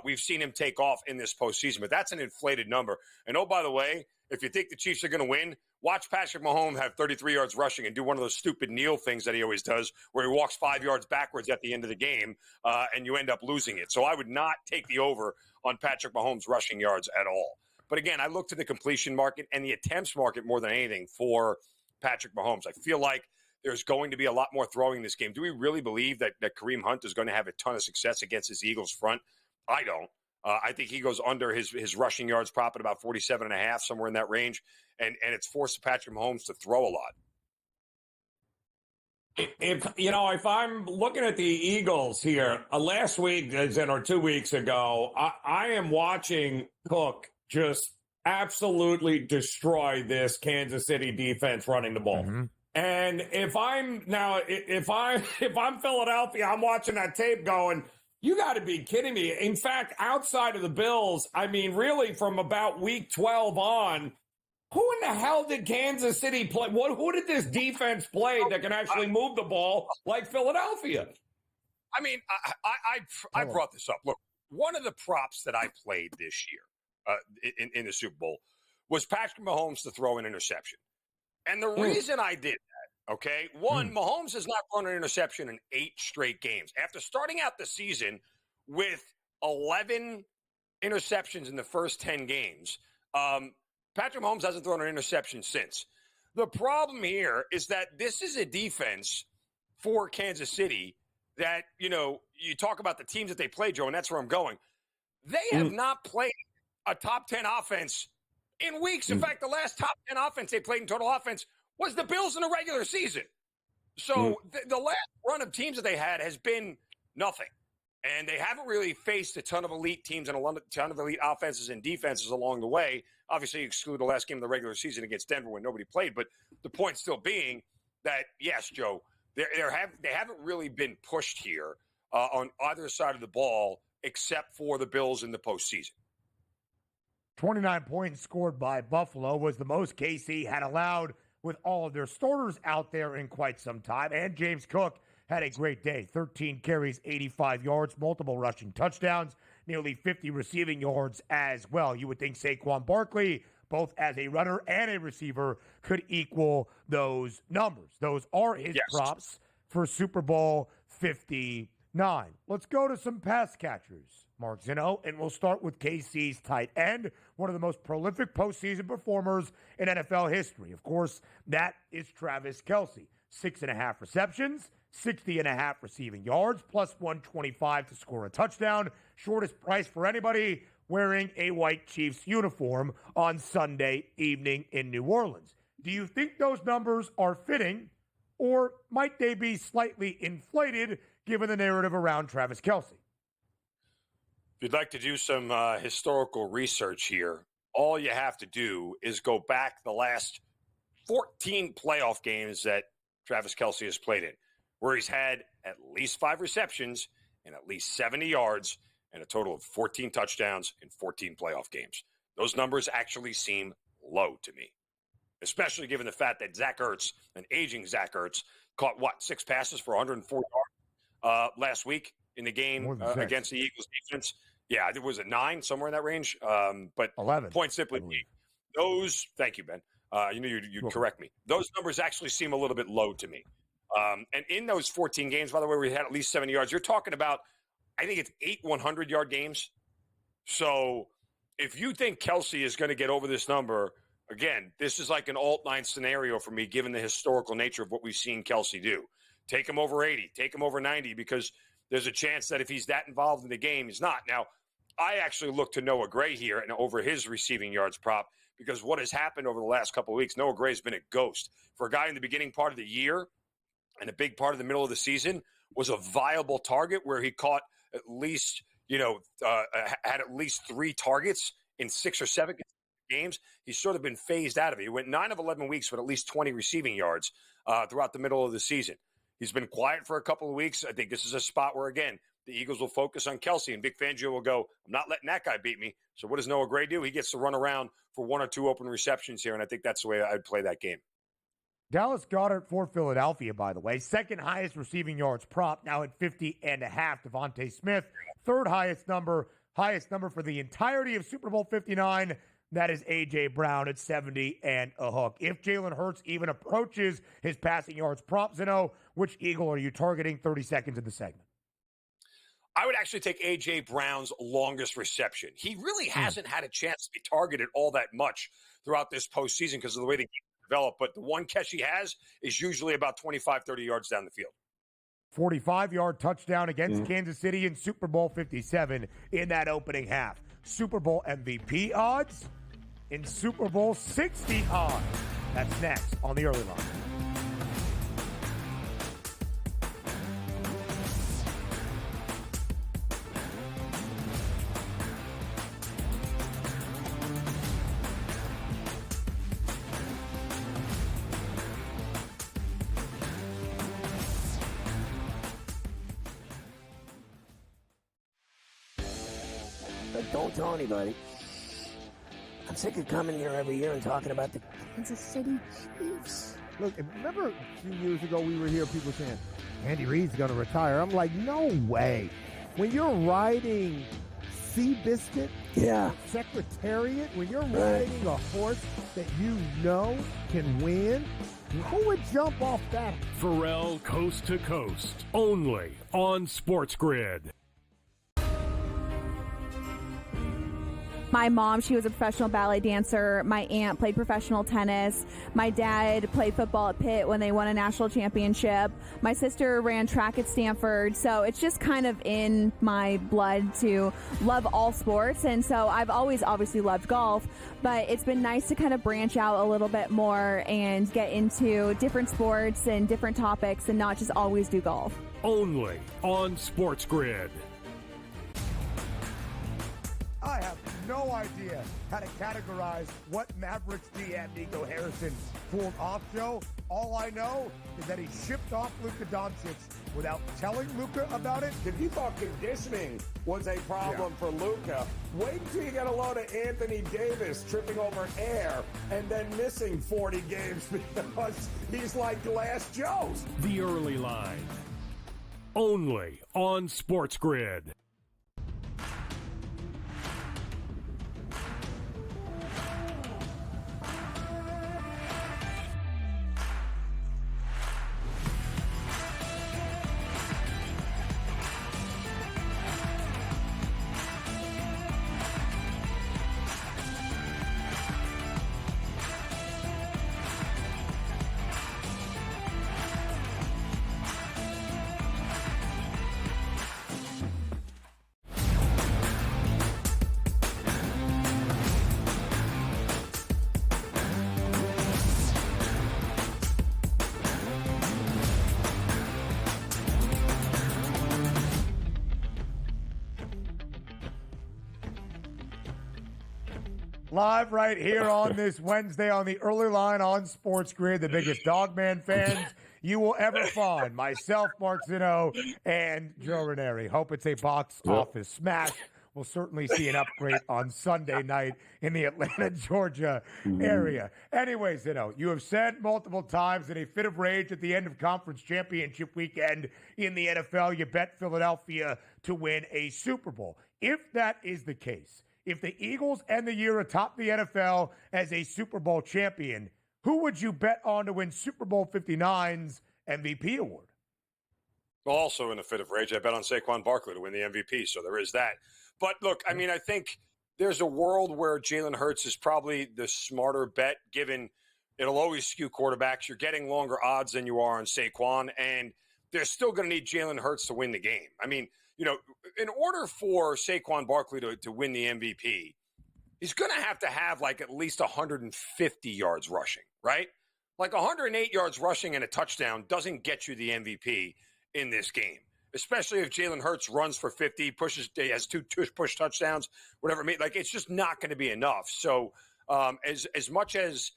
we've seen him take off in this postseason, but that's an inflated number. And, oh, by the way, if you think the Chiefs are going to win, watch Patrick Mahomes have 33 yards rushing and do one of those stupid kneel things that he always does, where he walks 5 yards backwards at the end of the game, and you end up losing it. So I would not take the over on Patrick Mahomes' rushing yards at all. But, again, I look to the completion market and the attempts market more than anything for Patrick Mahomes. I feel like there's going to be a lot more throwing in this game. Do we really believe that Kareem Hunt is going to have a ton of success against his Eagles front? I don't. I think he goes under his rushing yards prop at about 47.5, somewhere in that range, and it's forced Patrick Mahomes to throw a lot. If I'm looking at the Eagles here, last week or 2 weeks ago, I am watching Cook just absolutely destroy this Kansas City defense running the ball. Mm-hmm. And if I'm Philadelphia, I'm watching that tape going, you got to be kidding me. In fact, outside of the Bills, I mean, really from about week 12 on, who in the hell did Kansas City play? Who did this defense play that can actually move the ball like Philadelphia? I mean, I brought this up. Look, one of the props that I played this year in the Super Bowl was Patrick Mahomes to throw an interception. And the reason I did that, okay, one, Mahomes has not thrown an interception in 8 straight games. After starting out the season with 11 interceptions in the first 10 games, Patrick Mahomes hasn't thrown an interception since. The problem here is that this is a defense for Kansas City that, you talk about the teams that they play, Joe, and that's where I'm going. They have not played a top 10 offense in weeks. In fact, the last top 10 offense they played in total offense was the Bills in the regular season. So the last run of teams that they had has been nothing. And they haven't really faced a ton of elite teams and a ton of elite offenses and defenses along the way. Obviously, exclude the last game of the regular season against Denver when nobody played. But the point still being that, yes, Joe, they haven't really been pushed here on either side of the ball except for the Bills in the postseason. 29 points scored by Buffalo was the most KC had allowed with all of their starters out there in quite some time. And James Cook had a great day. 13 carries, 85 yards, multiple rushing touchdowns, nearly 50 receiving yards as well. You would think Saquon Barkley, both as a runner and a receiver, could equal those numbers. Those are his props for Super Bowl 59. Let's go to some pass catchers, Mark Zinno, and we'll start with KC's tight end, one of the most prolific postseason performers in NFL history. Of course, that is Travis Kelce. 6.5 receptions, 60.5 receiving yards, plus 125 to score a touchdown. Shortest price for anybody wearing a white Chiefs uniform on Sunday evening in New Orleans. Do you think those numbers are fitting, or might they be slightly inflated given the narrative around Travis Kelce? If you'd like to do some historical research here, all you have to do is go back the last 14 playoff games that Travis Kelce has played in, where he's had at least 5 receptions and at least 70 yards and a total of 14 touchdowns in 14 playoff games. Those numbers actually seem low to me, especially given the fact that Zach Ertz, an aging Zach Ertz, caught, 6 passes for 104 yards last week? in the game More than 6. against the Eagles defense. Yeah, I think was it 9, somewhere in that range. But 11. Point simply, those. Thank you, Ben. You'd correct me. Those numbers actually seem a little bit low to me. And in those 14 games, by the way, we had at least 70 yards. You're talking about, I think it's 8 100-yard games. So if you think Kelsey is going to get over this number, again, this is like an alt-9 scenario for me, given the historical nature of what we've seen Kelsey do. Take him over 80, take him over 90, because there's a chance that if he's that involved in the game, he's not. Now, I actually look to Noah Gray here and over his receiving yards prop, because what has happened over the last couple of weeks, Noah Gray's been a ghost. For a guy in the beginning part of the year and a big part of the middle of the season, was a viable target where he caught at least, had at least 3 targets in 6 or 7 games. He's sort of been phased out of it. He went 9 of 11 weeks with at least 20 receiving yards throughout the middle of the season. He's been quiet for a couple of weeks. I think this is a spot where, again, the Eagles will focus on Kelsey, and Vic Fangio will go, I'm not letting that guy beat me. So what does Noah Gray do? He gets to run around for 1 or 2 open receptions here, and I think that's the way I'd play that game. Dallas Goedert for Philadelphia, by the way. Second highest receiving yards prop, now at 50.5. Devontae Smith, third highest number for the entirety of Super Bowl 59. That is A.J. Brown at 70 and a hook. If Jalen Hurts even approaches his passing yards prop, Zinno, which Eagle are you targeting? 30 seconds in the segment. I would actually take A.J. Brown's longest reception. He really hasn't had a chance to be targeted all that much throughout this postseason because of the way the game developed. But the one catch he has is usually about 25, 30 yards down the field. 45-yard touchdown against Kansas City in Super Bowl 57 in that opening half. Super Bowl MVP odds in Super Bowl 60 odds. That's next on the early line. But don't tell anybody. I'm sick of coming here every year and talking about the Kansas City Chiefs. Look, remember a few years ago we were here, people saying, Andy Reid's going to retire. I'm like, no way. When you're riding Seabiscuit, Secretariat, when you're riding a horse that you know can win, who would jump off that? Pharrell Coast to Coast, only on SportsGrid. My mom, she was a professional ballet dancer. My aunt played professional tennis. My dad played football at Pitt when they won a national championship. My sister ran track at Stanford. So it's just kind of in my blood to love all sports. And so I've always obviously loved golf, but it's been nice to kind of branch out a little bit more and get into different sports and different topics and not just always do golf. Only on SportsGrid. I have no idea how to categorize what Mavericks GM Nico Harrison pulled off, Joe. All I know is that he shipped off Luka Doncic without telling Luka about it. If you thought conditioning was a problem for Luka, wait until you get a load of Anthony Davis tripping over air and then missing 40 games because he's like Glass Joe's. The early line. Only on SportsGrid. Live right here on this Wednesday on the early line on SportsGrid, the biggest Dogman fans you will ever find. Myself, Mark Zinno, and Joe Ranieri. Hope it's a box office smash. we'll certainly see an upgrade on Sunday night in the Atlanta, Georgia area. Anyways, you have said multiple times in a fit of rage at the end of conference championship weekend in the NFL, you bet Philadelphia to win a Super Bowl. If that is the case, if the Eagles end the year atop the NFL as a Super Bowl champion, who would you bet on to win Super Bowl 59's MVP award? Also in a fit of rage, I bet on Saquon Barkley to win the MVP, so there is that. But look, I mean, I think there's a world where Jalen Hurts is probably the smarter bet, given it'll always skew quarterbacks. You're getting longer odds than you are on Saquon, and they're still going to need Jalen Hurts to win the game. I mean, in order for Saquon Barkley to win the MVP, he's going to have like at least 150 yards rushing, right? Like 108 yards rushing and a touchdown doesn't get you the MVP in this game, especially if Jalen Hurts runs for 50, has two push touchdowns, whatever. Like, it's just not going to be enough. So as much as,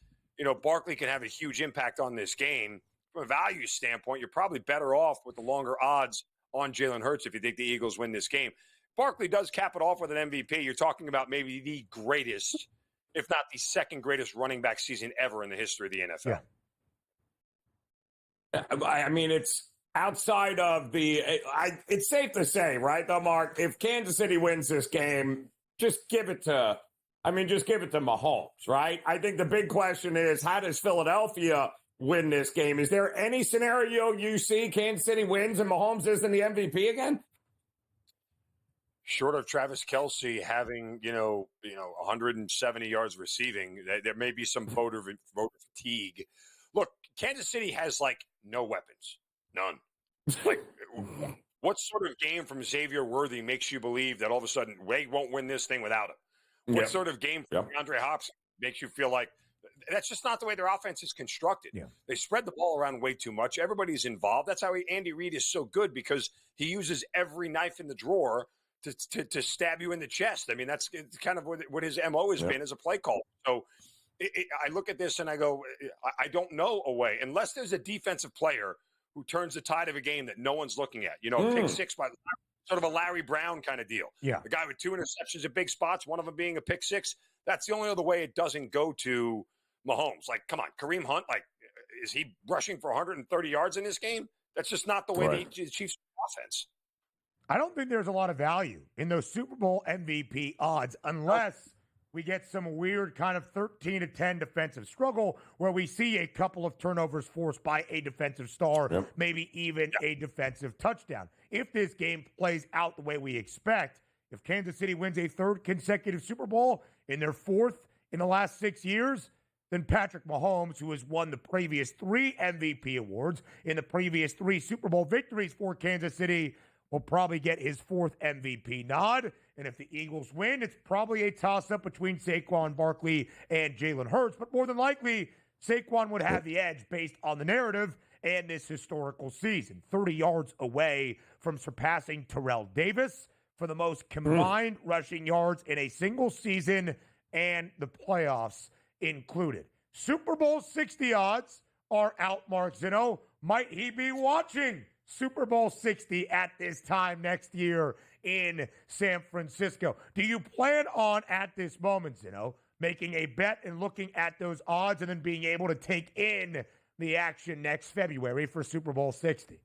Barkley can have a huge impact on this game, from a value standpoint, you're probably better off with the longer odds on Jalen Hurts if you think the Eagles win this game. Barkley does cap it off with an MVP. You're talking about maybe the greatest, if not the second greatest running back season ever in the history of the NFL. Yeah. I mean, it's outside of it's safe to say, right, though, Mark, if Kansas City wins this game, just give it to Mahomes, right? I think the big question is, how does Philadelphia win this game? Is there any scenario you see Kansas City wins and Mahomes isn't the MVP again? Short of Travis Kelce having, 170 yards receiving, there may be some voter fatigue. Look, Kansas City has, no weapons. None. What sort of game from Xavier Worthy makes you believe that all of a sudden Wade won't win this thing without him? What sort of game from DeAndre Hopkins makes you feel like that's just not the way their offense is constructed? Yeah. They spread the ball around way too much. Everybody's involved. That's how Andy Reid is so good, because he uses every knife in the drawer to stab you in the chest. I mean, that's kind of what his MO has been as a play call. So I look at this and I go, I don't know a way, unless there's a defensive player who turns the tide of a game that no one's looking at. Pick six by sort of a Larry Brown kind of deal. Yeah. The guy with 2 interceptions at big spots, one of them being a pick six. That's the only other way it doesn't go to Mahomes. Like, come on, Kareem Hunt, is he rushing for 130 yards in this game? That's just not the way the Chiefs offense. I don't think there's a lot of value in those Super Bowl MVP odds unless we get some weird kind of 13-10 defensive struggle where we see a couple of turnovers forced by a defensive star, maybe even a defensive touchdown. If this game plays out the way we expect, if Kansas City wins a third consecutive Super Bowl in their fourth in the last 6 years, then Patrick Mahomes, who has won the previous 3 MVP awards in the previous 3 Super Bowl victories for Kansas City, will probably get his 4th MVP nod. And if the Eagles win, it's probably a toss-up between Saquon Barkley and Jalen Hurts. But more than likely, Saquon would have the edge based on the narrative and this historical season. 30 yards away from surpassing Terrell Davis for the most combined rushing yards in a single season, and the playoffs included. Super Bowl 60 odds are out, Mark Zinno. Might he be watching Super Bowl 60 at this time next year in San Francisco? Do you plan on, at this moment, Zinno, making a bet and looking at those odds and then being able to take in the action next February for Super Bowl 60?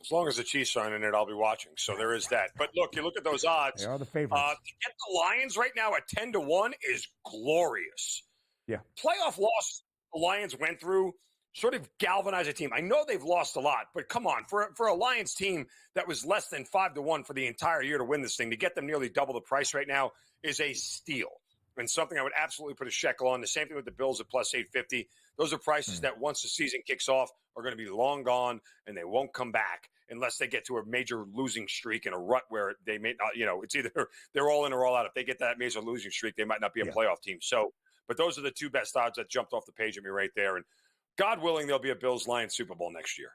As long as the Chiefs are in it, I'll be watching. So there is that. But look, you look at those odds. They are the favorites. To get the Lions right now at 10-1 is glorious. Yeah. Playoff loss the Lions went through sort of galvanize a team. I know they've lost a lot, but come on, for a Lions team that was less than 5-1 for the entire year to win this thing, to get them nearly double the price right now is a steal, and something I would absolutely put a shekel on. The same thing with the Bills at plus 850. Those are prices that once the season kicks off are going to be long gone, and they won't come back unless they get to a major losing streak in a rut where they may not, it's either they're all in or all out. If they get that major losing streak, they might not be a playoff team. So, but those are the 2 best odds that jumped off the page at me right there. And God willing, there'll be a Bills-Lions Super Bowl next year.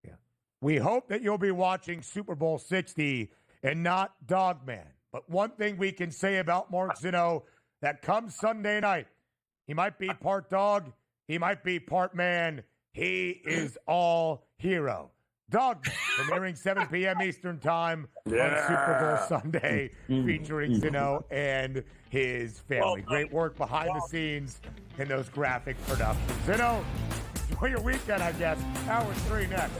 Yeah. We hope that you'll be watching Super Bowl 60 and not Dogman. But one thing we can say about Mark Zinno, that comes Sunday night, he might be part dog, he might be part man, he is all hero. Dogman, premiering 7 p.m. Eastern Time on Super Bowl Sunday, featuring Zinno and his family. Great work behind the scenes in those graphic productions. Zinno, enjoy your weekend, I guess. Hour 3 next.